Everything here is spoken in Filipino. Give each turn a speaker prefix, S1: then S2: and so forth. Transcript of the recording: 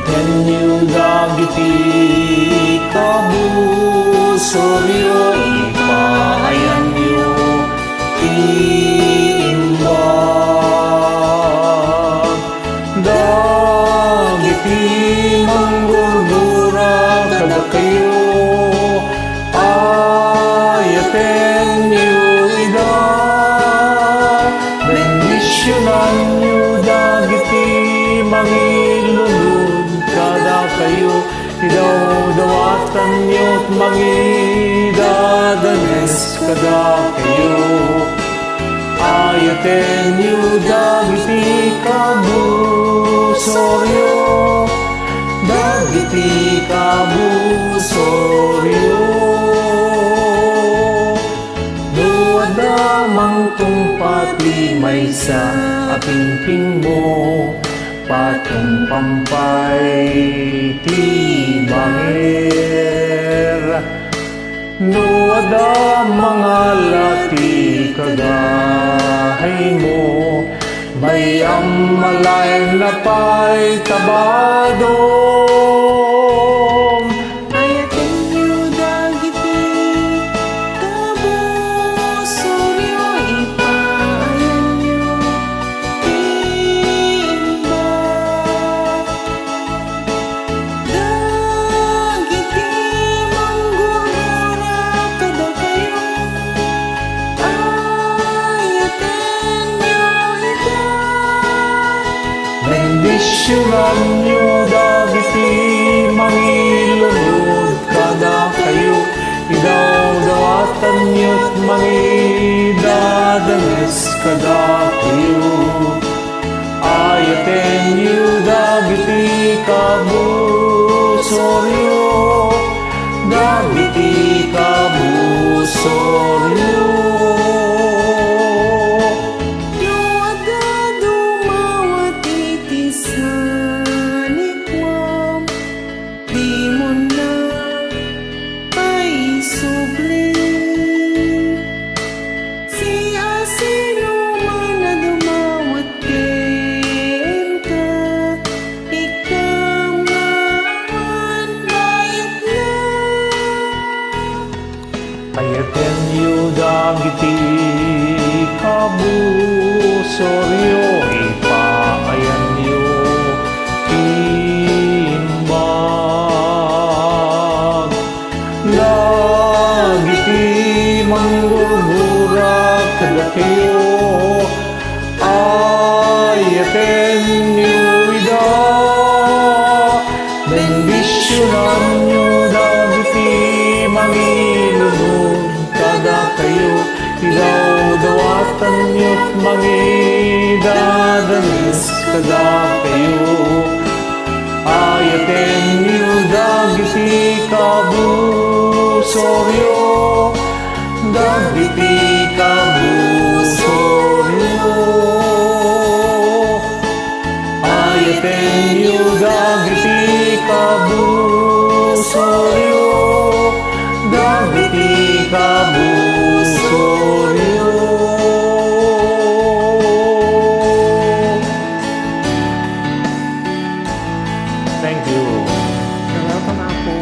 S1: Kenyu dagiti kabusoryo ipayan nyo tiimbag. Dagiti manggurgura kada kayo ayaten nyo ida. Bendisyonan nyo dagiti mangilunod kada kayo idaw-dawatan nyo't mangidadanes kada kayo. Ayaten nyo dagiti kabusoryo, dagiti kabusoryo. Duwadamang tumpati may sa apingping mo, patong pampay ti bangir. Nuada mga lati kagahay mo, bayang malayan na pa'y tabadom.
S2: Ayaten nyo dagiti kabusoryo, ipayan nyo tiimbag. Dagiti manggurgura kada kayo ayaten nyo ida.
S1: Bendisyonan nyo dagiti mangilunod kada kayo idaw-dawatan nyo't mangidadanes kada kayo. Ayaten nyo dagiti kabusoryo, dagiti kabusoryo.
S2: Duada dumawat iti sanikwam, di mo na paisubli. Si asino man na dumawat kenta, ikaw naman bayad na.
S1: Ayaten nyo dagiti kabusoryo, ipayan nyo tiimbag. Dagiti manggurgura kada kayo ayaten nyo ida. Bendisyonan nyo dagiti mangilunod kada kayo idaw-dawatan nyo't mangidadanes kada kayo. Ayaten nyo dagiti kabusoryo, dagiti kabusoryo. Ayaten nyo dagiti kabusoryo, dagiti kabusoryo. Thank you.
S2: Welcome ako.